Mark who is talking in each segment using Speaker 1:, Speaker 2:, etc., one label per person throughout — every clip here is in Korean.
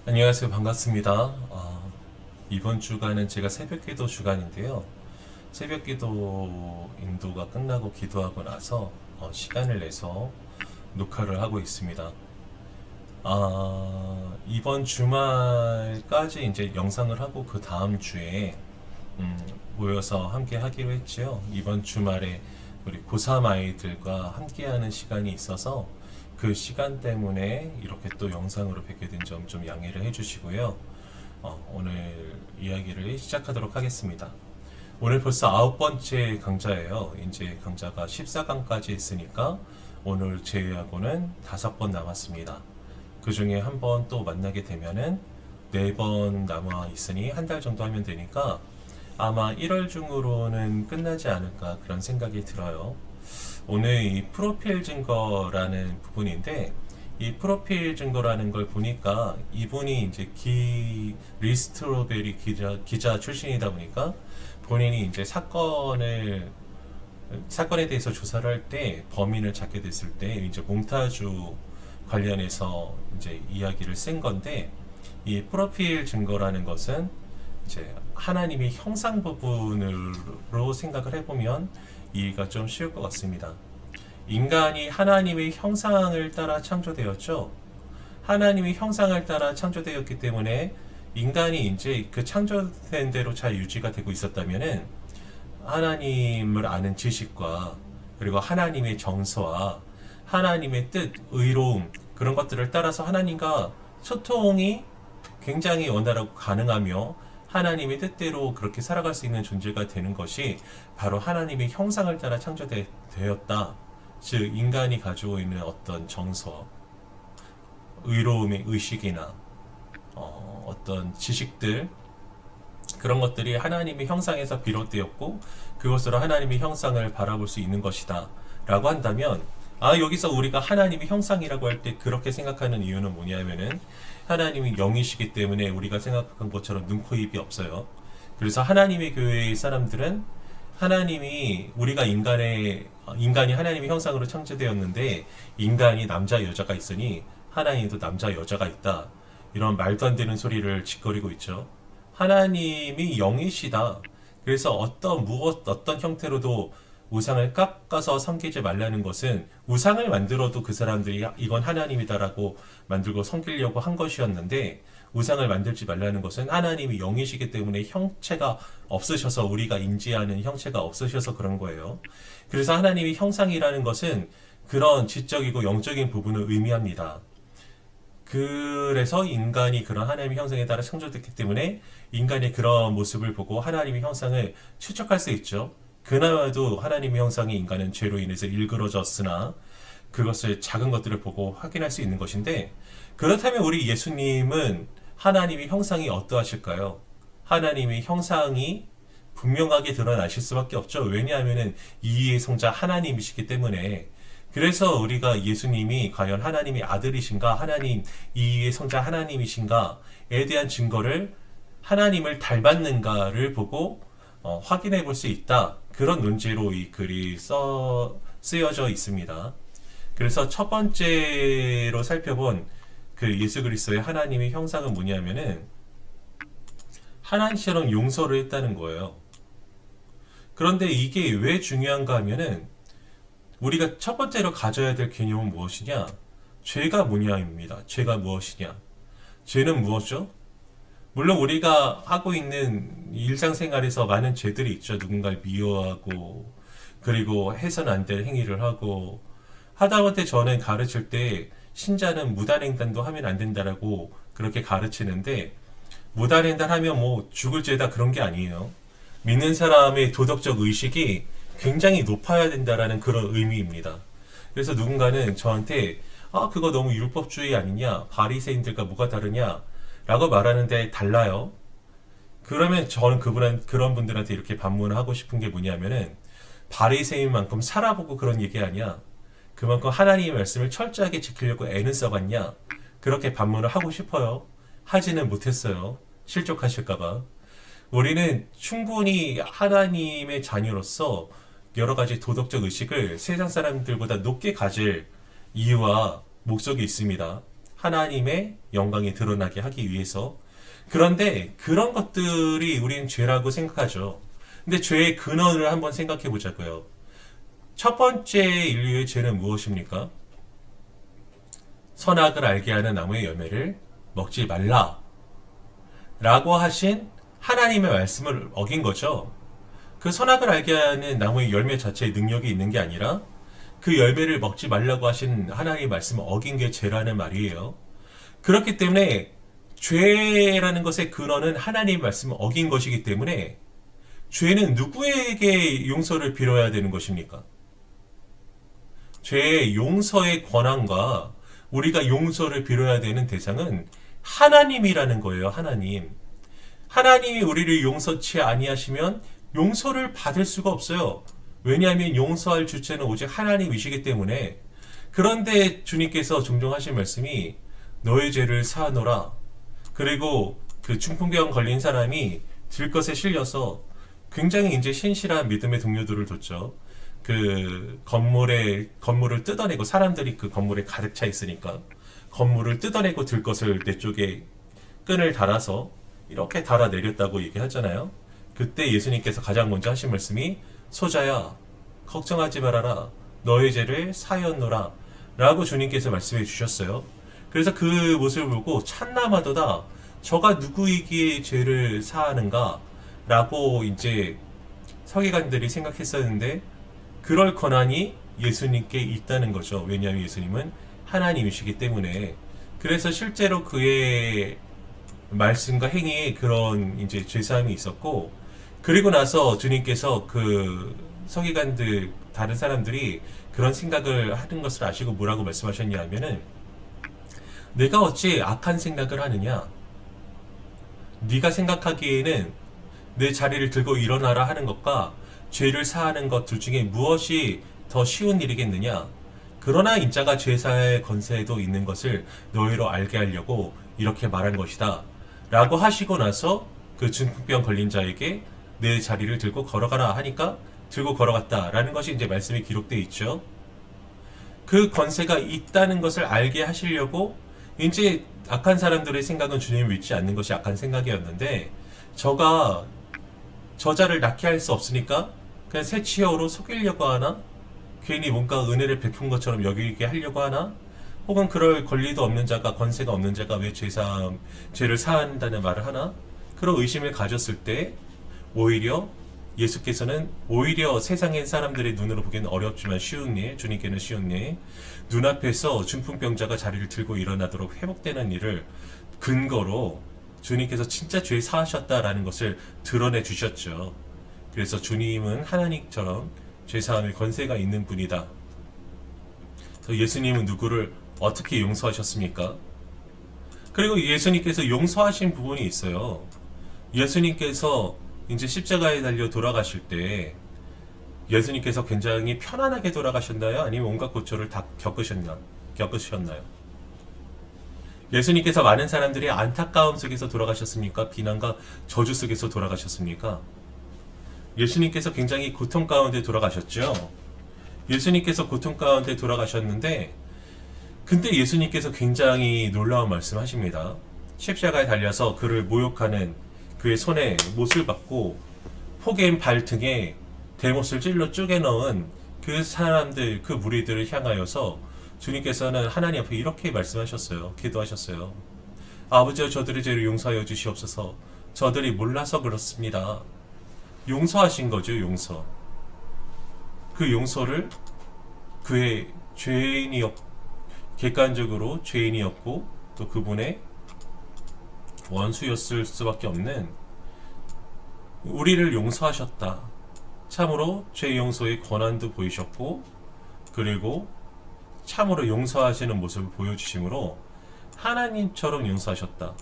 Speaker 1: 안녕하세요. 반갑습니다. 이번 주간은 제가 새벽기도 주간인데요. 새벽기도 인도가 끝나고 기도하고 나서 시간을 내서 녹화를 하고 있습니다. 이번 주말까지 이제 영상을 하고 그 다음 주에 음, 모여서 함께 하기로 했지요. 이번 주말에 우리 고3 아이들과 함께하는 시간이 있어서 그 시간 때문에 이렇게 또 영상으로 뵙게 된 점 좀 양해를 해주시고요. 오늘 이야기를 시작하도록 하겠습니다. 오늘 벌써 9번째 강좌예요. 이제 강좌가 14강까지 했으니까 오늘 제외하고는 5번 남았습니다. 그 중에 한 번 또 만나게 되면은 4번 남아 있으니 한 달 정도 하면 되니까 아마 1월 중으로는 끝나지 않을까 그런 생각이 들어요. 오늘 이 프로필 증거라는 부분인데 이 프로필 증거라는 걸 보니까 이분이 이제 리스트로베리 기자 출신이다 보니까 본인이 이제 사건에 대해서 조사를 할 때 범인을 찾게 됐을 때 이제 몽타주 관련해서 이제 이야기를 쓴 건데 이 프로필 증거라는 것은 이제 하나님의 형상 부분으로 생각을 해보면 이해가 좀 쉬울 것 같습니다. 인간이 하나님의 형상을 따라 창조되었죠. 하나님의 형상을 따라 창조되었기 때문에 인간이 이제 그 창조된 대로 잘 유지가 되고 있었다면은 하나님을 아는 지식과 그리고 하나님의 정서와 하나님의 뜻, 의로움 그런 것들을 따라서 하나님과 소통이 굉장히 원활하고 가능하며 하나님의 뜻대로 그렇게 살아갈 수 있는 존재가 되는 것이 바로 하나님의 형상을 따라 창조되었다. 즉 인간이 가지고 있는 어떤 정서, 의로움의 의식이나 어떤 지식들 그런 것들이 하나님의 형상에서 비롯되었고 그것으로 하나님의 형상을 바라볼 수 있는 것이다 라고 한다면 여기서 우리가 하나님의 형상이라고 할 때 그렇게 생각하는 이유는 뭐냐면은 하나님이 영이시기 때문에 우리가 생각한 것처럼 눈, 코, 입이 없어요. 그래서 하나님의 교회의 사람들은 하나님이 우리가 인간이 하나님의 형상으로 창조되었는데 인간이 남자 여자가 있으니 하나님도 남자 여자가 있다. 이런 말도 안 되는 소리를 짓거리고 있죠. 하나님이 영이시다. 그래서 어떤 형태로도 우상을 깎아서 섬기지 말라는 것은 우상을 만들어도 그 사람들이 이건 하나님이다라고 만들고 섬기려고 한 것이었는데 우상을 만들지 말라는 것은 하나님이 영이시기 때문에 형체가 없으셔서 우리가 인지하는 형체가 없으셔서 그런 거예요. 그래서 하나님이 형상이라는 것은 그런 지적이고 영적인 부분을 의미합니다. 그래서 인간이 그런 하나님의 형상에 따라 창조됐기 때문에 인간의 그런 모습을 보고 하나님의 형상을 추적할 수 있죠. 그나마도 하나님의 형상이 인간은 죄로 인해서 일그러졌으나 그것을 작은 것들을 보고 확인할 수 있는 것인데 그렇다면 우리 예수님은 하나님의 형상이 어떠하실까요? 하나님의 형상이 분명하게 드러나실 수밖에 없죠. 왜냐하면 이의 성자 하나님이시기 때문에 그래서 우리가 예수님이 과연 하나님의 아들이신가 하나님 이의 성자 하나님이신가에 대한 증거를 하나님을 닮았는가를 보고 확인해 볼 수 있다. 그런 논지로 이 글이 쓰여져 있습니다. 그래서 첫 번째로 살펴본 그 예수 그리스도의 하나님의 형상은 뭐냐면은 하나님처럼 용서를 했다는 거예요. 그런데 이게 왜 중요한가 하면은 우리가 첫 번째로 가져야 될 개념은 무엇이냐? 죄가 뭐냐입니다. 죄가 무엇이냐? 죄는 무엇이죠? 물론 우리가 하고 있는 일상생활에서 많은 죄들이 있죠. 누군가를 미워하고 그리고 해서는 안 될 행위를 하고 하다못해 저는 가르칠 때 신자는 무단횡단도 하면 안 된다라고 그렇게 가르치는데 무단횡단하면 뭐 죽을 죄다 그런 게 아니에요. 믿는 사람의 도덕적 의식이 굉장히 높아야 된다라는 그런 의미입니다. 그래서 누군가는 저한테 그거 너무 율법주의 아니냐? 바리새인들과 뭐가 다르냐? 라고 말하는데 달라요. 그러면 저는 그런 분들한테 이렇게 반문을 하고 싶은 게 뭐냐면은 바리새인만큼 살아보고 그런 얘기 아니야. 그만큼 하나님의 말씀을 철저하게 지키려고 애는 써봤냐? 그렇게 반문을 하고 싶어요. 하지는 못했어요. 실족하실까봐. 우리는 충분히 하나님의 자녀로서 여러 가지 도덕적 의식을 세상 사람들보다 높게 가질 이유와 목적이 있습니다. 하나님의 영광이 드러나게 하기 위해서. 그런데 그런 것들이 우리는 죄라고 생각하죠. 근데 죄의 근원을 한번 생각해 보자고요. 첫 번째 인류의 죄는 무엇입니까? 선악을 알게 하는 나무의 열매를 먹지 말라 라고 하신 하나님의 말씀을 어긴 거죠. 그 선악을 알게 하는 나무의 열매 자체에 능력이 있는 게 아니라 그 열매를 먹지 말라고 하신 하나님의 말씀을 어긴 게 죄라는 말이에요. 그렇기 때문에 죄라는 것의 근원은 하나님의 말씀을 어긴 것이기 때문에 죄는 누구에게 용서를 빌어야 되는 것입니까? 죄의 용서의 권한과 우리가 용서를 빌어야 되는 대상은 하나님이라는 거예요. 하나님. 하나님이 우리를 용서치 아니하시면 용서를 받을 수가 없어요. 왜냐하면 용서할 주체는 오직 하나님이시기 때문에. 그런데 주님께서 종종 하신 말씀이 너의 죄를 사하노라. 그리고 그 중풍병 걸린 사람이 들것에 실려서 굉장히 이제 신실한 믿음의 동료들을 뒀죠. 그 건물을 뜯어내고, 사람들이 그 건물에 가득 차 있으니까 건물을 뜯어내고 들것을 내 쪽에 끈을 달아서 이렇게 달아내렸다고 얘기하잖아요. 그때 예수님께서 가장 먼저 하신 말씀이 소자야 걱정하지 말아라 너의 죄를 사였노라 라고 주님께서 말씀해 주셨어요. 그래서 그 모습을 보고 참나마도다 저가 누구이기에 죄를 사하는가 라고 이제 서기관들이 생각했었는데, 그럴 권한이 예수님께 있다는 거죠. 왜냐하면 예수님은 하나님이시기 때문에. 그래서 실제로 그의 말씀과 행위에 그런 이제 죄사함이 있었고, 그리고 나서 주님께서 그 서기관들 다른 사람들이 그런 생각을 하는 것을 아시고 뭐라고 말씀하셨냐 하면은, 내가 어찌 악한 생각을 하느냐, 네가 생각하기에는 내 자리를 들고 일어나라 하는 것과 죄를 사하는 것 둘 중에 무엇이 더 쉬운 일이겠느냐. 그러나 인자가 죄사의 권세도 있는 것을 너희로 알게 하려고 이렇게 말한 것이다 라고 하시고 나서 그 중풍병 걸린 자에게 내 자리를 들고 걸어가라 하니까 들고 걸어갔다 라는 것이 이제 말씀이 기록되어 있죠. 그 권세가 있다는 것을 알게 하시려고, 이제 악한 사람들의 생각은 주님을 믿지 않는 것이 악한 생각이었는데, 저가 저자를 낳게 할 수 없으니까 그냥 새 치어로 속이려고 하나? 괜히 뭔가 은혜를 베푼 것처럼 여기게 하려고 하나? 혹은 그럴 권리도 없는 자가, 권세가 없는 자가 왜 죄를 사한다는 말을 하나? 그런 의심을 가졌을 때 오히려 예수께서는 오히려 세상의 사람들의 눈으로 보기에는 어렵지만 쉬운 일, 주님께는 쉬운 일, 눈앞에서 중풍병자가 자리를 들고 일어나도록 회복되는 일을 근거로 주님께서 진짜 죄 사하셨다라는 것을 드러내 주셨죠. 그래서 주님은 하나님처럼 죄사함의 권세가 있는 분이다. 예수님은 누구를 어떻게 용서하셨습니까? 그리고 예수님께서 용서하신 부분이 있어요. 예수님께서 이제 십자가에 달려 돌아가실 때 예수님께서 굉장히 편안하게 돌아가셨나요? 아니면 온갖 고초를 다 겪으셨나요? 예수님께서 많은 사람들이 안타까움 속에서 돌아가셨습니까? 비난과 저주 속에서 돌아가셨습니까? 예수님께서 굉장히 고통 가운데 돌아가셨죠. 예수님께서 고통 가운데 돌아가셨는데, 근데 예수님께서 굉장히 놀라운 말씀하십니다. 십자가에 달려서 그를 모욕하는 그의 손에 못을 받고 포개인 발등에 대못을 찔러 쪼개 넣은 그 사람들, 그 무리들을 향하여서 주님께서는 하나님 앞에 이렇게 말씀하셨어요. 기도하셨어요. 아버지여 저들의 죄를 용서하여 주시옵소서. 저들이 몰라서 그렇습니다. 용서하신 거죠. 용서. 그 용서를 그의 객관적으로 죄인이었고 또 그분의 원수였을 수밖에 없는 우리를 용서하셨다. 참으로 죄 용서의 권한도 보이셨고, 그리고 참으로 용서하시는 모습을 보여주심으로 하나님처럼 용서하셨다.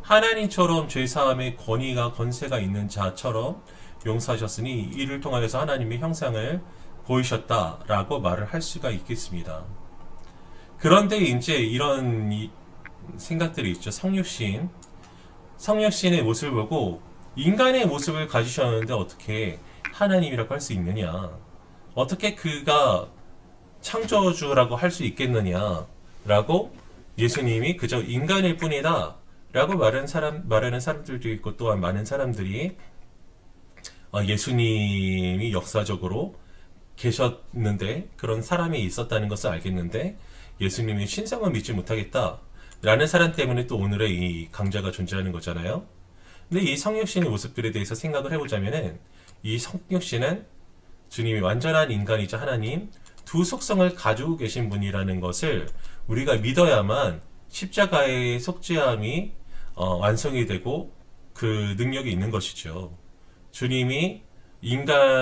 Speaker 1: 하나님처럼 죄사함의 권위가 권세가 있는 자처럼 용서하셨으니 이를 통하여서 하나님의 형상을 보이셨다라고 말을 할 수가 있겠습니다. 그런데 이제 이런 생각들이 있죠. 성육신의 모습을 보고 인간의 모습을 가지셨는데 어떻게 하나님이라고 할 수 있느냐? 어떻게 그가 창조주라고 할 수 있겠느냐? 라고 예수님이 그저 인간일 뿐이다 라고 말하는 사람들도 있고, 또한 많은 사람들이 예수님이 역사적으로 계셨는데 그런 사람이 있었다는 것을 알겠는데 예수님의 신성을 믿지 못하겠다 라는 사람 때문에 또 오늘의 이 강좌가 존재하는 거잖아요. 근데 이 성육신의 모습들에 대해서 생각을 해보자면은, 이 성육신은 주님이 완전한 인간이자 하나님 두 속성을 가지고 계신 분이라는 것을 우리가 믿어야만 십자가의 속죄함이 완성이 되고 그 능력이 있는 것이죠. 주님이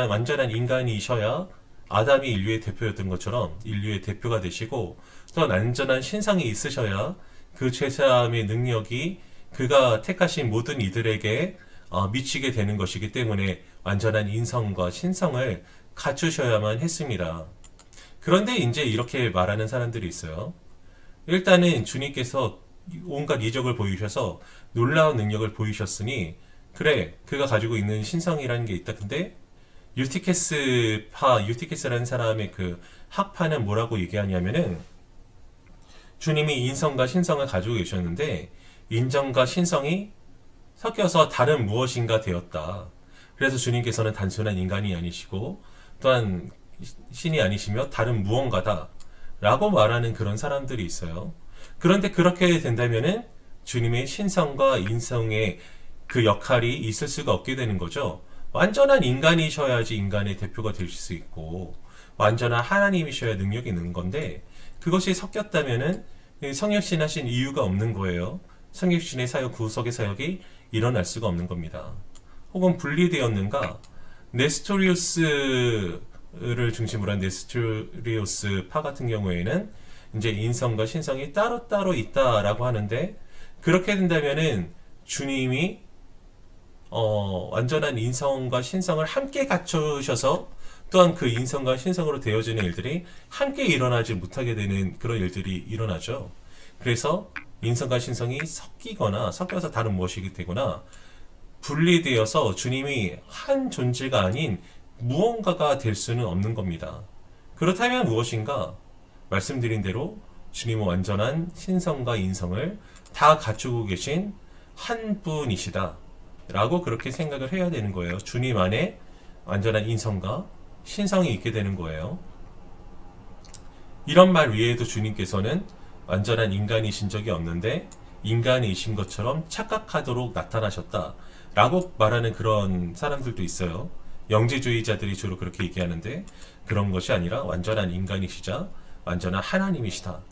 Speaker 1: 완전한 인간이셔야 아담이 인류의 대표였던 것처럼 인류의 대표가 되시고, 또한 완전한 신성이 있으셔야 그 죄사함의 능력이 그가 택하신 모든 이들에게 미치게 되는 것이기 때문에 완전한 인성과 신성을 갖추셔야만 했습니다. 그런데 이제 이렇게 말하는 사람들이 있어요. 일단은 주님께서 온갖 이적을 보이셔서 놀라운 능력을 보이셨으니 그래, 그가 가지고 있는 신성이라는 게 있다. 근데 유티케스라는 사람의 그 학파는 뭐라고 얘기하냐면은, 주님이 인성과 신성을 가지고 계셨는데 인정과 신성이 섞여서 다른 무엇인가 되었다. 그래서 주님께서는 단순한 인간이 아니시고 또한 신이 아니시며 다른 무언가다 라고 말하는 그런 사람들이 있어요. 그런데 그렇게 된다면은 주님의 신성과 인성의 그 역할이 있을 수가 없게 되는 거죠. 완전한 인간이셔야지 인간의 대표가 되실 수 있고 완전한 하나님이셔야 능력이 있는 건데, 그것이 섞였다면은 성육신 하신 이유가 없는 거예요. 성육신의 사역, 구속의 사역이 일어날 수가 없는 겁니다. 혹은 분리되었는가? 네스토리우스를 중심으로 한 네스토리우스 파 같은 경우에는 이제 인성과 신성이 따로따로 있다라고 하는데, 그렇게 된다면은 주님이 완전한 인성과 신성을 함께 갖추셔서 또한 그 인성과 신성으로 되어지는 일들이 함께 일어나지 못하게 되는 그런 일들이 일어나죠. 그래서 인성과 신성이 섞여서 다른 무엇이게 되거나 분리되어서 주님이 한 존재가 아닌 무언가가 될 수는 없는 겁니다. 그렇다면 무엇인가? 말씀드린 대로 주님은 완전한 신성과 인성을 다 갖추고 계신 한 분이시다 라고 그렇게 생각을 해야 되는 거예요. 주님 안에 완전한 인성과 신성이 있게 되는 거예요. 이런 말 외에도 주님께서는 완전한 인간이신 적이 없는데 인간이신 것처럼 착각하도록 나타나셨다 라고 말하는 그런 사람들도 있어요. 영지주의자들이 주로 그렇게 얘기하는데, 그런 것이 아니라 완전한 인간이시자 완전한 하나님이시다.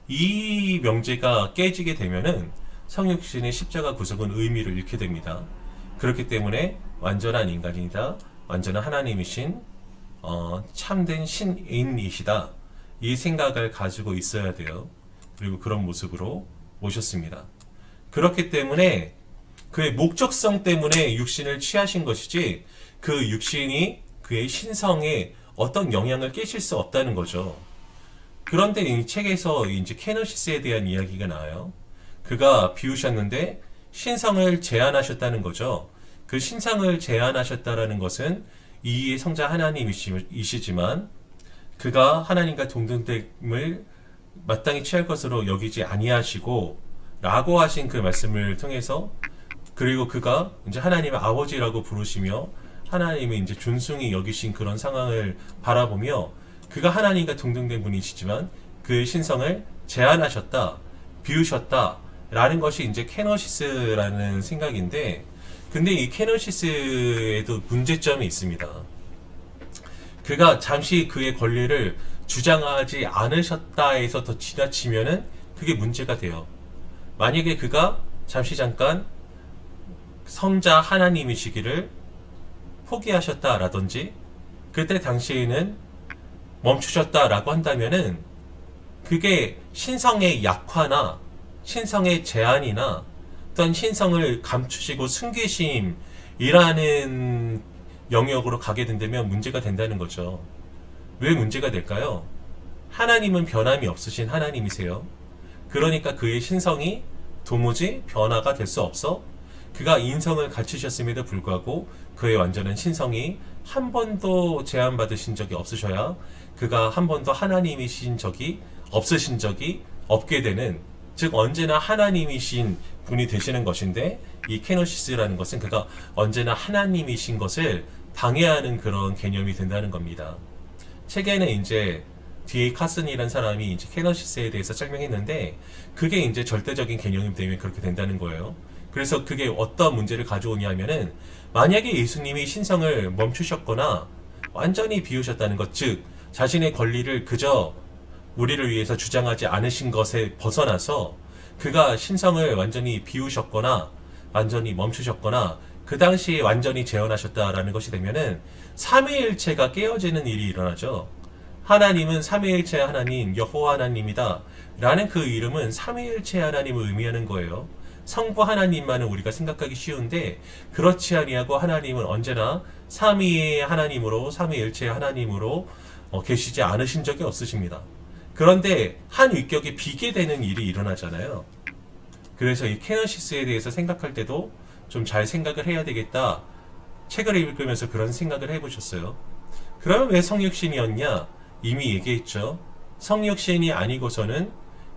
Speaker 1: 이 명제가 깨지게 되면은 성육신의 십자가 구속은 의미를 잃게 됩니다. 그렇기 때문에 완전한 인간이다, 완전한 하나님이신 참된 신인이시다, 이 생각을 가지고 있어야 돼요. 그리고 그런 모습으로 모셨습니다. 그렇기 때문에 그의 목적성 때문에 육신을 취하신 것이지, 그 육신이 그의 신성에 어떤 영향을 끼칠 수 없다는 거죠. 그런데 이 책에서 이제 케노시스에 대한 이야기가 나와요. 그가 비우셨는데 신성을 제한하셨다는 거죠. 그 신성을 제한하셨다라는 것은 이의 성자 하나님이시지만 그가 하나님과 동등됨을 마땅히 취할 것으로 여기지 아니하시고 라고 하신 그 말씀을 통해서, 그리고 그가 이제 하나님의 아버지라고 부르시며 하나님의 이제 존숭이 여기신 그런 상황을 바라보며, 그가 하나님과 동등된 분이시지만 그의 신성을 제한하셨다, 비우셨다 라는 것이 이제 케노시스라는 생각인데, 근데 이 케노시스에도 문제점이 있습니다. 그가 잠시 그의 권리를 주장하지 않으셨다 해서 더 지나치면은 그게 문제가 돼요. 만약에 그가 잠깐 성자 하나님이시기를 포기하셨다라든지 그때 당시에는 멈추셨다라고 한다면은 그게 신성의 약화나 신성의 제한이나 어떤 신성을 감추시고 숨기심이라는 영역으로 가게 된다면 문제가 된다는 거죠. 왜 문제가 될까요? 하나님은 변함이 없으신 하나님이세요. 그러니까 그의 신성이 도무지 변화가 될 수 없어 그가 인성을 갖추셨음에도 불구하고 그의 완전한 신성이 한 번도 제한받으신 적이 없으셔야, 그가 한 번도 하나님이신 적이 없으신 적이 없게 되는, 즉 언제나 하나님이신 분이 되시는 것인데, 이 케노시스라는 것은 그가 언제나 하나님이신 것을 방해하는 그런 개념이 된다는 겁니다. 책에는 이제 D.A. 카슨이라는 사람이 이제 케노시스에 대해서 설명했는데, 그게 이제 절대적인 개념이 되면 그렇게 된다는 거예요. 그래서 그게 어떤 문제를 가져오냐면은, 만약에 예수님이 신성을 멈추셨거나 완전히 비우셨다는 것, 즉 자신의 권리를 그저 우리를 위해서 주장하지 않으신 것에 벗어나서 그가 신성을 완전히 비우셨거나 완전히 멈추셨거나 그 당시에 완전히 재현하셨다라는 것이 되면은 삼위일체가 깨어지는 일이 일어나죠. 하나님은 삼위일체 하나님 여호와 하나님이다 라는 그 이름은 삼위일체 하나님을 의미하는 거예요. 성부 하나님만은 우리가 생각하기 쉬운데, 그렇지 아니하고 하나님은 언제나 삼위의 하나님으로, 삼위일체의 하나님으로 계시지 않으신 적이 없으십니다. 그런데 한 위격이 비게 되는 일이 일어나잖아요. 그래서 이 케노시스에 대해서 생각할 때도 좀 잘 생각을 해야 되겠다. 책을 읽으면서 그런 생각을 해보셨어요. 그러면 왜 성육신이었냐? 이미 얘기했죠. 성육신이 아니고서는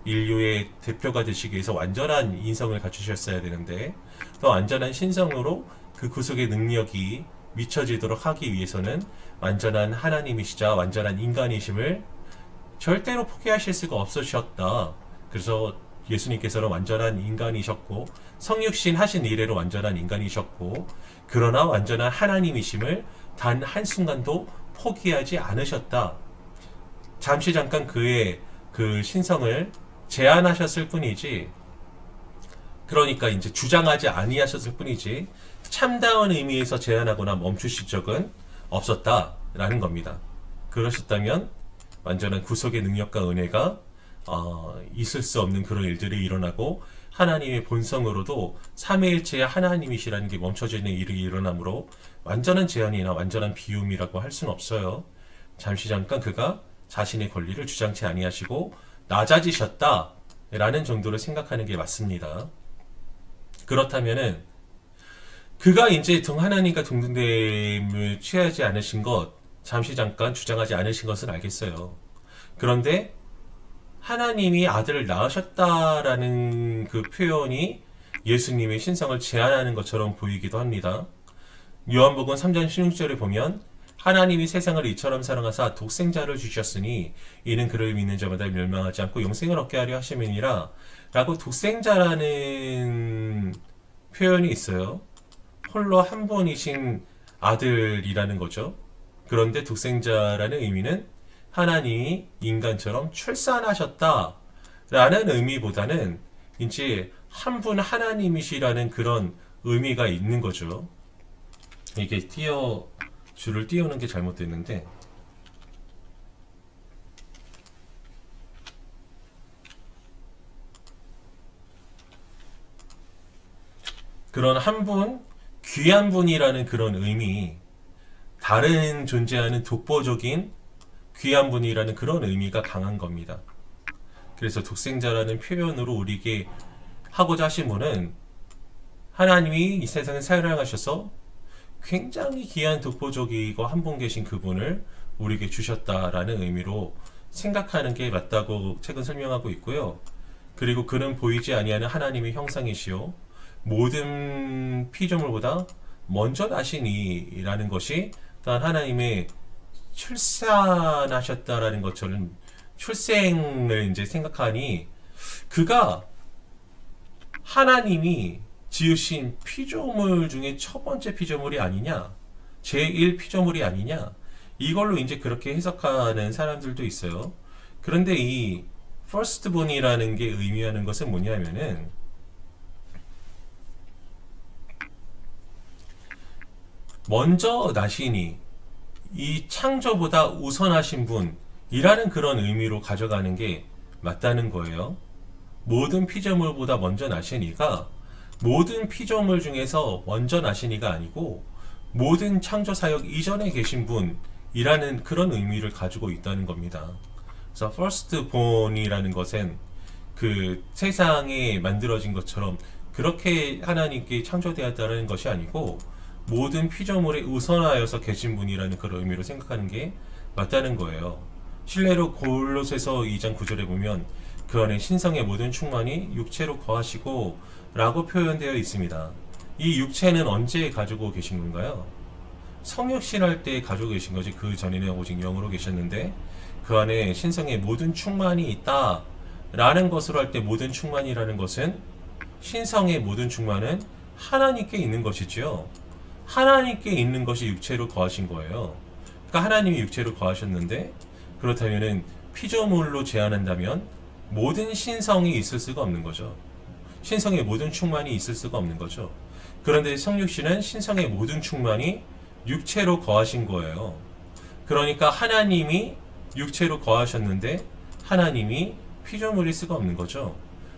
Speaker 1: 인류의 대표가 되시기 위해서 완전한 인성을 갖추셨어야 되는데, 또 완전한 신성으로 그 구속의 능력이 미쳐지도록 하기 위해서는 완전한 하나님이시자 완전한 인간이심을 절대로 포기하실 수가 없으셨다. 그래서 예수님께서는 완전한 인간이셨고 성육신 하신 이래로 완전한 인간이셨고, 그러나 완전한 하나님이심을 단 한순간도 포기하지 않으셨다. 잠시 잠깐 그의 그 신성을 제한하셨을 뿐이지, 그러니까 이제 주장하지 아니하셨을 뿐이지 참다운 의미에서 제한하거나 멈추실 적은 없었다라는 겁니다. 그러셨다면 완전한 구속의 능력과 은혜가 있을 수 없는 그런 일들이 일어나고, 하나님의 본성으로도 삼위일체의 하나님이시라는 게 멈춰지는 일이 일어나므로 완전한 제한이나 완전한 비움이라고 할 수는 없어요. 잠시 잠깐 그가 자신의 권리를 주장치 아니하시고 낮아지셨다라는 정도로 생각하는 게 맞습니다. 그렇다면은 그가 이제 하나님과 동등됨을 취하지 않으신 것, 잠시 잠깐 주장하지 않으신 것은 알겠어요. 그런데 하나님이 아들을 낳으셨다라는 그 표현이 예수님의 신성을 제한하는 것처럼 보이기도 합니다. 요한복음 3장 16절에 보면, 하나님이 세상을 이처럼 사랑하사 독생자를 주셨으니 이는 그를 믿는 자마다 멸망하지 않고 영생을 얻게 하려 하심이니라 라고 독생자라는 표현이 있어요. 홀로 한 분이신 아들이라는 거죠. 그런데 독생자라는 의미는 하나님이 인간처럼 출산하셨다 라는 의미보다는 이제 한 분 하나님이시라는 그런 의미가 있는 거죠. 이게 줄을 띄우는 게 잘못됐는데, 그런 한 분, 귀한 분이라는 그런 의미, 다른 존재하는 독보적인 귀한 분이라는 그런 의미가 강한 겁니다. 그래서 독생자라는 표현으로 우리에게 하고자 하신 분은 하나님이 이 세상을 사랑하셔서 굉장히 귀한 독보적이고 한 분 계신 그분을 우리에게 주셨다라는 의미로 생각하는 게 맞다고 책은 설명하고 있고요. 그리고 그는 보이지 아니하는 하나님의 형상이시요 모든 피조물보다 먼저 나시니라는 것이 또한 하나님의 출산하셨다라는 것처럼 출생을 이제 생각하니, 그가 하나님이 지으신 피조물 중에 첫 번째 피조물이 아니냐, 제1 피조물이 아니냐, 이걸로 이제 그렇게 해석하는 사람들도 있어요. 그런데 이 firstborn이라는 게 의미하는 것은 뭐냐면은, 먼저 나시니, 이 창조보다 우선하신 분이라는 그런 의미로 가져가는 게 맞다는 거예요. 모든 피조물보다 먼저 나시니가 모든 피조물 중에서 먼저 나시니가 아니고 모든 창조 사역 이전에 계신 분이라는 그런 의미를 가지고 있다는 겁니다. 그래서 firstborn이라는 것은 그 세상에 만들어진 것처럼 그렇게 하나님께 창조되었다는 것이 아니고 모든 피조물에 우선하여서 계신 분이라는 그런 의미로 생각하는 게 맞다는 거예요. 실례로 골로새서 2장 9절에 보면 그 안에 신성의 모든 충만이 육체로 거하시고 라고 표현되어 있습니다. 이 육체는 언제 가지고 계신 건가요? 성육신할 때 가지고 계신 거지. 그 전에는 오직 영으로 계셨는데 그 안에 신성의 모든 충만이 있다 라는 것으로 할 때 모든 충만이라는 것은 신성의 모든 충만은 하나님께 있는 것이지요. 하나님께 있는 것이 육체로 거하신 거예요. 그러니까 하나님이 육체로 거하셨는데 그렇다면은 피조물로 제한한다면 모든 신성이 있을 수가 없는 거죠. 신성의 모든 충만이 있을 수가 없는 거죠. 그런데 성육신은 신성의 모든 충만이 육체로 거하신 거예요. 그러니까 하나님이 육체로 거하셨는데 하나님이 피조물일 수가 없는 거죠.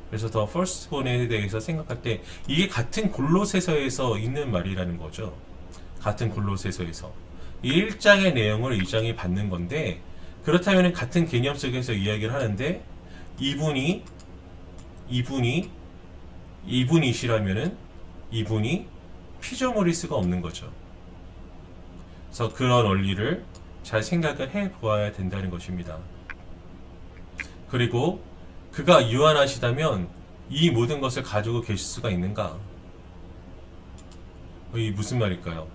Speaker 1: 그래서 더 퍼스트본에 대해서 생각할 때 이게 같은 골로새서에서 있는 말이라는 거죠. 같은 골로새서에서 이 1장의 내용을 2장이 받는 건데 그렇다면 같은 개념 속에서 이야기를 하는데 이분이시라면은 이분이 피조물일 수가 없는 거죠. 그래서 그런 원리를 잘 생각을 해 보아야 된다는 것입니다. 그리고 그가 유한하시다면 이 모든 것을 가지고 계실 수가 있는가? 이 무슨 말일까요?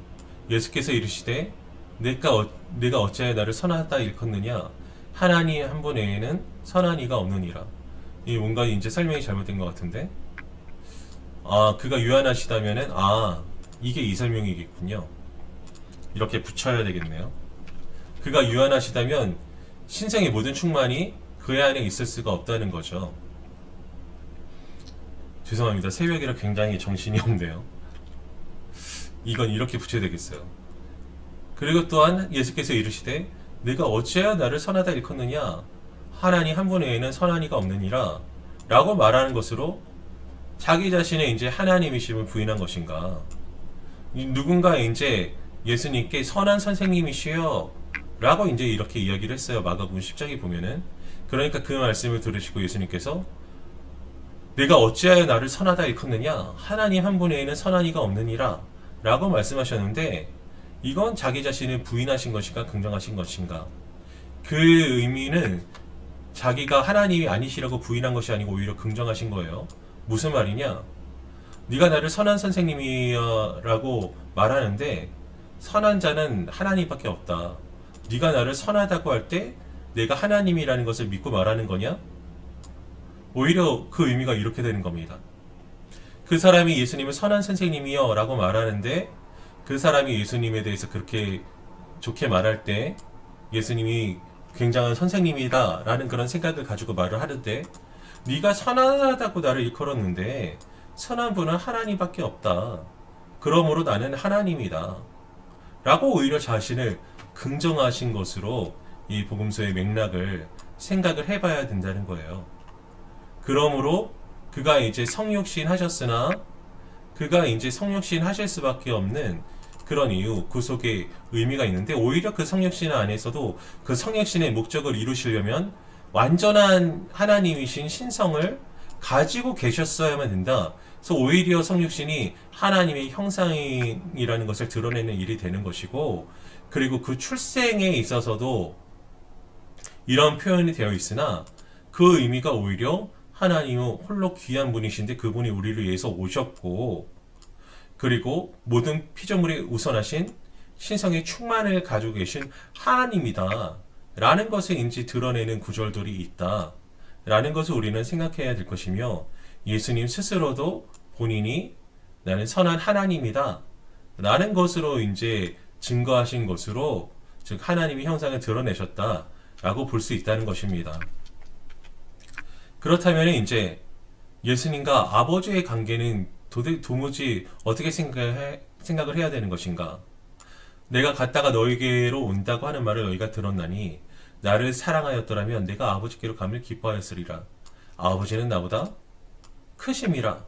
Speaker 1: 예수께서 이르시되 내가 어찌하여 나를 선하다 일컫느냐? 하나님 한 분 외에는 선한 이가 없느니라. 이 뭔가 이제 설명이 잘못된 것 같은데, 그가 유한하시다면은 이게 이 설명이겠군요. 이렇게 붙여야 되겠네요. 그가 유한하시다면 신성의 모든 충만이 그의 안에 있을 수가 없다는 거죠. 죄송합니다. 새벽이라 굉장히 정신이 없네요. 이건 이렇게 붙여야 되겠어요. 그리고 또한 예수께서 이르시되 내가 어찌하여 나를 선하다 일컫느냐? 하나님 한 분 외에는 선한 이가 없느니라 라고 말하는 것으로 자기 자신의 이제 하나님이심을 부인한 것인가? 누군가 이제 예수님께 선한 선생님이시여 라고 이제 이렇게 이야기를 했어요. 마가복음 10장에 보면은. 그러니까 그 말씀을 들으시고 예수님께서 내가 어찌하여 나를 선하다 일컫느냐? 하나님 한 분 외에는 선한 이가 없느니라 라고 말씀하셨는데 이건 자기 자신을 부인하신 것인가 긍정하신 것인가? 그 의미는 자기가 하나님이 아니시라고 부인한 것이 아니고 오히려 긍정하신 거예요. 무슨 말이냐? 네가 나를 선한 선생님이라고 말하는데 선한 자는 하나님밖에 없다. 네가 나를 선하다고 할 때 내가 하나님이라는 것을 믿고 말하는 거냐? 오히려 그 의미가 이렇게 되는 겁니다. 그 사람이 예수님을 선한 선생님이요 라고 말하는데 그 사람이 예수님에 대해서 그렇게 좋게 말할 때 예수님이 굉장한 선생님이다 라는 그런 생각을 가지고 말을 하는데 네가 선하다고 나를 일컬었는데 선한 분은 하나님밖에 없다. 그러므로 나는 하나님이다. 라고 오히려 자신을 긍정하신 것으로 이 복음서의 맥락을 생각을 해봐야 된다는 거예요. 그러므로 그가 이제 성육신 하셨으나 그가 이제 성육신 하실 수밖에 없는 그런 이유, 그 속에 의미가 있는데 오히려 그 성육신 안에서도 그 성육신의 목적을 이루시려면 완전한 하나님이신 신성을 가지고 계셨어야만 된다. 그래서 오히려 성육신이 하나님의 형상이라는 것을 드러내는 일이 되는 것이고 그리고 그 출생에 있어서도 이런 표현이 되어 있으나 그 의미가 오히려 하나님은 홀로 귀한 분이신데 그분이 우리를 위해서 오셨고 그리고 모든 피조물에 우선하신 신성의 충만을 가지고 계신 하나님이다 라는 것을 인지 드러내는 구절들이 있다 라는 것을 우리는 생각해야 될 것이며 예수님 스스로도 본인이 나는 선한 하나님이다 라는 것으로 이제 증거하신 것으로 즉 하나님의 형상을 드러내셨다 라고 볼 수 있다는 것입니다. 그렇다면 이제 예수님과 아버지의 관계는 도무지 어떻게 생각을 해야 되는 것인가? 내가 갔다가 너희에게로 온다고 하는 말을 너희가 들었나니 나를 사랑하였더라면 내가 아버지께로 감을 기뻐하였으리라. 아버지는 나보다 크심이라.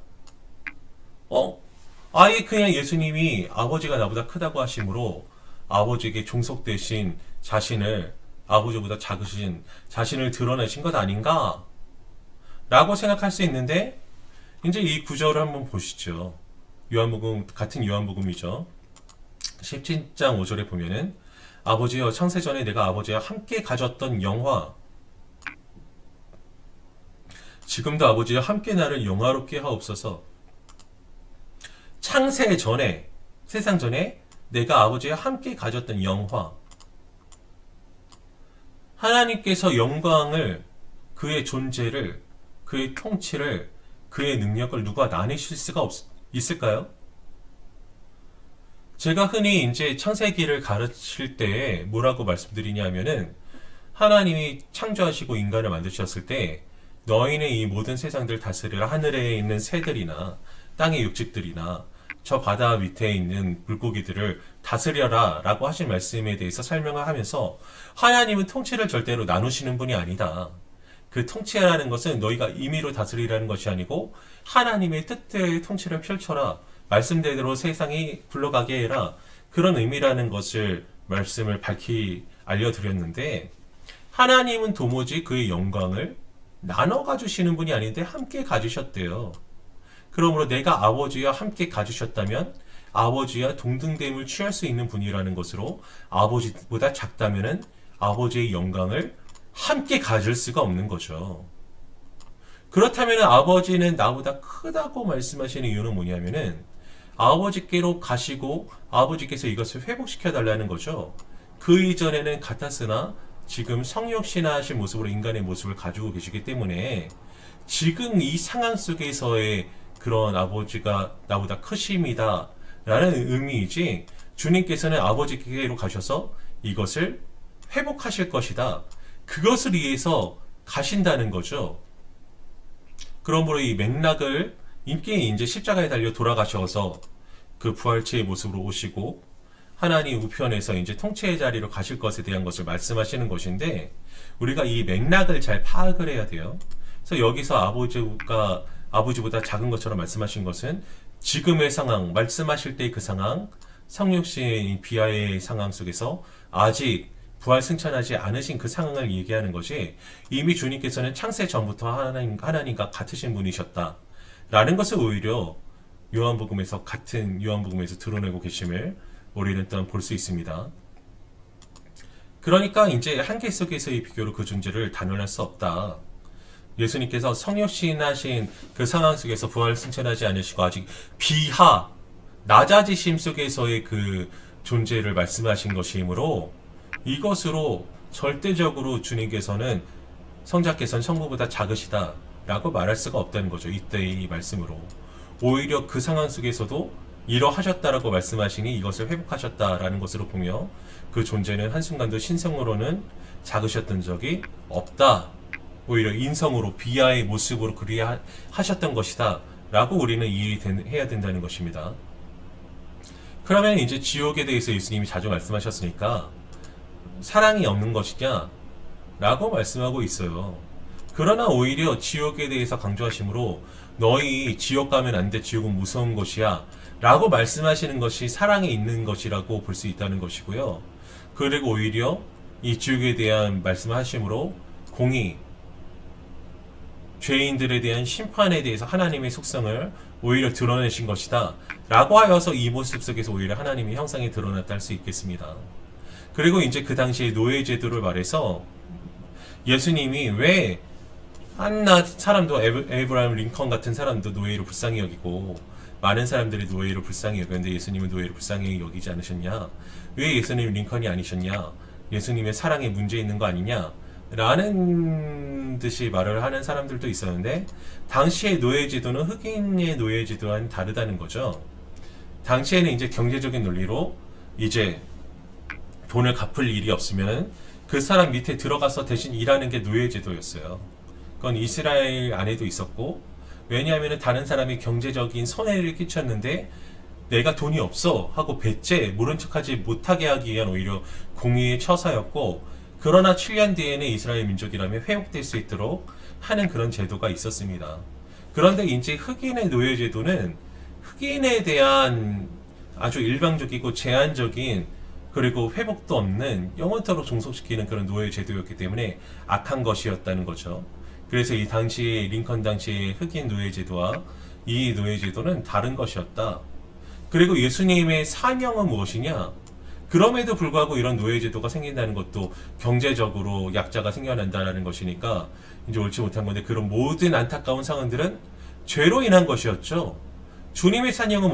Speaker 1: 아예 그냥 예수님이 아버지가 나보다 크다고 하심으로 아버지에게 종속되신 자신을 아버지보다 작으신 자신을 드러내신 것 아닌가? 라고 생각할 수 있는데 이제 이 구절을 한번 보시죠. 요한복음 같은 요한복음이죠. 17장 5절에 보면은 아버지여 창세전에 내가 아버지와 함께 가졌던 영화 지금도 아버지와 함께 나를 영화롭게 하옵소서. 창세 전에, 세상 전에 내가 아버지와 함께 가졌던 영화, 하나님께서 영광을, 그의 존재를, 그의 통치를, 그의 능력을 누가 나누실 수가 있을까요? 제가 흔히 이제 창세기를 가르칠 때 뭐라고 말씀드리냐면은, 하나님이 창조하시고 인간을 만드셨을 때 너희는 이 모든 세상들 다스리라, 하늘에 있는 새들이나 땅의 육식들이나 저 바다 밑에 있는 물고기들을 다스려라 라고 하신 말씀에 대해서 설명을 하면서, 하나님은 통치를 절대로 나누시는 분이 아니다. 그 통치라는 것은 너희가 임의로 다스리라는 것이 아니고 하나님의 뜻대로 통치를 펼쳐라, 말씀대로 세상이 굴러가게 해라, 그런 의미라는 것을 말씀을 알려드렸는데, 하나님은 도무지 그의 영광을 나눠 가주시는 분이 아닌데 함께 가주셨대요. 그러므로 내가 아버지와 함께 가주셨다면 아버지와 동등됨을 취할 수 있는 분이라는 것으로, 아버지보다 작다면은 아버지의 영광을 함께 가질 수가 없는 거죠. 그렇다면 아버지는 나보다 크다고 말씀하시는 이유는 뭐냐면은, 아버지께로 가시고 아버지께서 이것을 회복시켜 달라는 거죠. 그 이전에는 같았으나 지금 성육신하신 모습으로 인간의 모습을 가지고 계시기 때문에, 지금 이 상황 속에서의 그런 아버지가 나보다 크심이다 라는 의미이지, 주님께서는 아버지께로 가셔서 이것을 회복하실 것이다, 그것을 위해서 가신다는 거죠. 그러므로 이 맥락을, 인께 이제 십자가에 달려 돌아가셔서 그 부활체의 모습으로 오시고 하나님 우편에서 이제 통치의 자리로 가실 것에 대한 것을 말씀하시는 것인데, 우리가 이 맥락을 잘 파악을 해야 돼요. 그래서 여기서 아버지보다 작은 것처럼 말씀하신 것은 지금의 상황, 말씀하실 때의 그 상황, 성육신 비하의 상황 속에서 아직 부활 승천하지 않으신 그 상황을 얘기하는 것이, 이미 주님께서는 창세 전부터 하나님과 같으신 분이셨다 라는 것을 오히려 같은 요한복음에서 드러내고 계심을 우리는 또한 볼 수 있습니다. 그러니까 이제 한계 속에서의 비교로 그 존재를 단언할 수 없다. 예수님께서 성육신하신 그 상황 속에서 부활 승천하지 않으시고 아직 낮아지심 속에서의 그 존재를 말씀하신 것이므로, 이것으로 절대적으로 주님께서는, 성자께서는 성부보다 작으시다 라고 말할 수가 없다는 거죠. 이때의 말씀으로. 오히려 그 상황 속에서도 이러하셨다라고 말씀하시니 이것을 회복하셨다라는 것으로 보며, 그 존재는 한순간도 신성으로는 작으셨던 적이 없다, 오히려 인성으로 비하의 모습으로 그리하셨던 것이다 라고 우리는 이해해야 된다는 것입니다. 그러면 이제 지옥에 대해서 예수님이 자주 말씀하셨으니까 사랑이 없는 것이냐 라고 말씀하고 있어요. 그러나 오히려 지옥에 대해서 강조하시므로, 너희 지옥 가면 안 돼, 지옥은 무서운 것이야 라고 말씀하시는 것이 사랑이 있는 것이라고 볼 수 있다는 것이고요. 그리고 오히려 이 지옥에 대한 말씀하심으로 공의, 죄인들에 대한 심판에 대해서 하나님의 속성을 오히려 드러내신 것이다 라고 하여서 이 모습 속에서 오히려 하나님의 형상이 드러났다 할 수 있겠습니다. 그리고 이제 그 당시에 노예제도를 말해서, 예수님이 왜 한낱 사람도, 에이브라임 링컨 같은 사람도 노예로 불쌍히 여기고 많은 사람들이 노예로 불쌍히 여겼는데 예수님은 노예로 불쌍히 여기지 않으셨냐, 왜 예수님 링컨이 아니셨냐, 예수님의 사랑에 문제 있는 거 아니냐 라는 듯이 말을 하는 사람들도 있었는데, 당시의 노예제도는 흑인의 노예제도와는 다르다는 거죠. 당시에는 이제 경제적인 논리로 이제 돈을 갚을 일이 없으면 그 사람 밑에 들어가서 대신 일하는 게 노예제도였어요. 그건 이스라엘 안에도 있었고, 왜냐하면 다른 사람이 경제적인 손해를 끼쳤는데 내가 돈이 없어 하고 배째 모른 척하지 못하게 하기 위한 오히려 공의의 처사였고, 그러나 7년 뒤에는 이스라엘 민족이라면 회복될 수 있도록 하는 그런 제도가 있었습니다. 그런데 이제 흑인의 노예제도는 흑인에 대한 아주 일방적이고 제한적인, 그리고 회복도 없는, 영원토록 종속시키는 그런 노예제도였기 때문에 악한 것이었다는 거죠. 그래서 이 당시 링컨 당시의 흑인 노예제도와 이 노예제도는 다른 것이었다. 그리고 예수님의 사명은 무엇이냐? 그럼에도 불구하고 이런 노예제도가 생긴다는 것도 경제적으로 약자가 생겨난다는 것이니까 이제 옳지 못한 건데, 그런 모든 안타까운 상황들은 죄로 인한 것이었죠. 주님의 사명은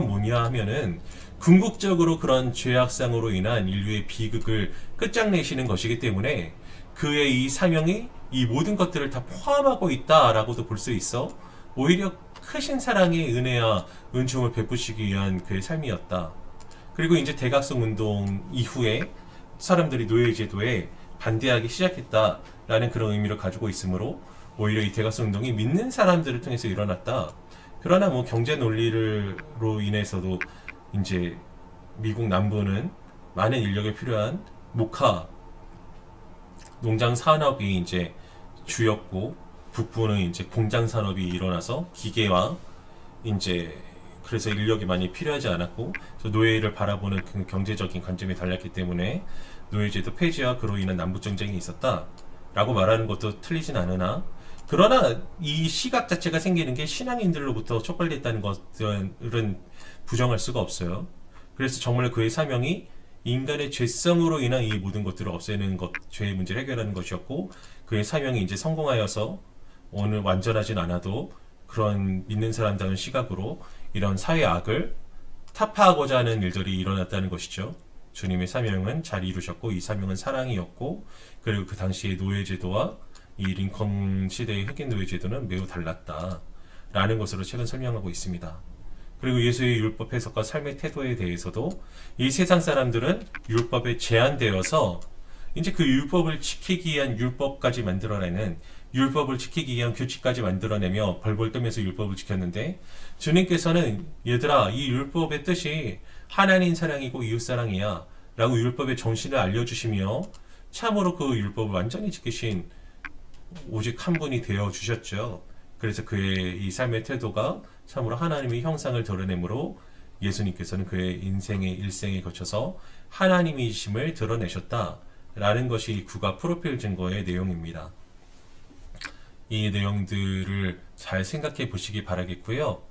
Speaker 1: 뭐냐 하면은 궁극적으로 그런 죄악상으로 인한 인류의 비극을 끝장내시는 것이기 때문에 그의 이 사명이 이 모든 것들을 다 포함하고 있다라고도 볼 수 있어. 오히려 크신 사랑의 은혜와 은총을 베푸시기 위한 그의 삶이었다. 그리고 이제 대각성 운동 이후에 사람들이 노예제도에 반대하기 시작했다라는 그런 의미를 가지고 있으므로 오히려 이 대각성 운동이 믿는 사람들을 통해서 일어났다. 그러나 뭐 경제 논리로 인해서도 이제 미국 남부는 많은 인력이 필요한 목화 농장 산업이 이제 주였고, 북부는 이제 공장 산업이 일어나서 기계와 이제 그래서 인력이 많이 필요하지 않았고, 그래서 노예를 바라보는 그 경제적인 관점이 달랐기 때문에 노예제도 폐지와 그로 인한 남북 전쟁이 있었다라고 말하는 것도 틀리진 않으나, 그러나 이 시각 자체가 생기는 게 신앙인들로부터 촉발됐다는 것들은 부정할 수가 없어요. 그래서 정말 그의 사명이 인간의 죄성으로 인한 이 모든 것들을 없애는 것, 죄의 문제를 해결하는 것이었고, 그의 사명이 이제 성공하여서 오늘 완전하진 않아도 그런 믿는 사람다운 시각으로 이런 사회 악을 타파하고자 하는 일들이 일어났다는 것이죠. 주님의 사명은 잘 이루셨고, 이 사명은 사랑이었고, 그리고 그 당시의 노예제도와 이 링컨 시대의 흑인 노예제도는 매우 달랐다라는 것으로 책은 설명하고 있습니다. 그리고 예수의 율법 해석과 삶의 태도에 대해서도 이 세상 사람들은 율법에 제한되어서 이제 그 율법을 지키기 위한 율법까지 만들어내는, 율법을 지키기 위한 규칙까지 만들어내며 벌벌 떠면서 율법을 지켰는데, 주님께서는 얘들아, 이 율법의 뜻이 하나님 사랑이고 이웃 사랑이야 라고 율법의 정신을 알려주시며 참으로 그 율법을 완전히 지키신 오직 한 분이 되어 주셨죠. 그래서 그의 이 삶의 태도가 참으로 하나님의 형상을 드러내므로 예수님께서는 그의 인생의 일생에 거쳐서 하나님이심을 드러내셨다라는 것이 국가 프로필 증거의 내용입니다. 이 내용들을 잘 생각해 보시기 바라겠고요.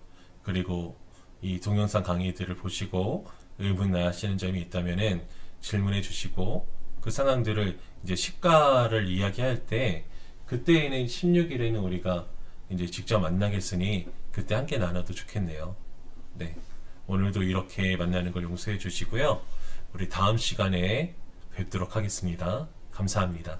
Speaker 1: 그리고 이 동영상 강의들을 보시고 의문하시는 점이 있다면은 질문해 주시고, 그 상황들을 이제 시가를 이야기할 때 그때에는 16일에는 우리가 이제 직접 만나겠으니 그때 함께 나눠도 좋겠네요. 네. 오늘도 이렇게 만나는 걸 용서해 주시고요. 우리 다음 시간에 뵙도록 하겠습니다. 감사합니다.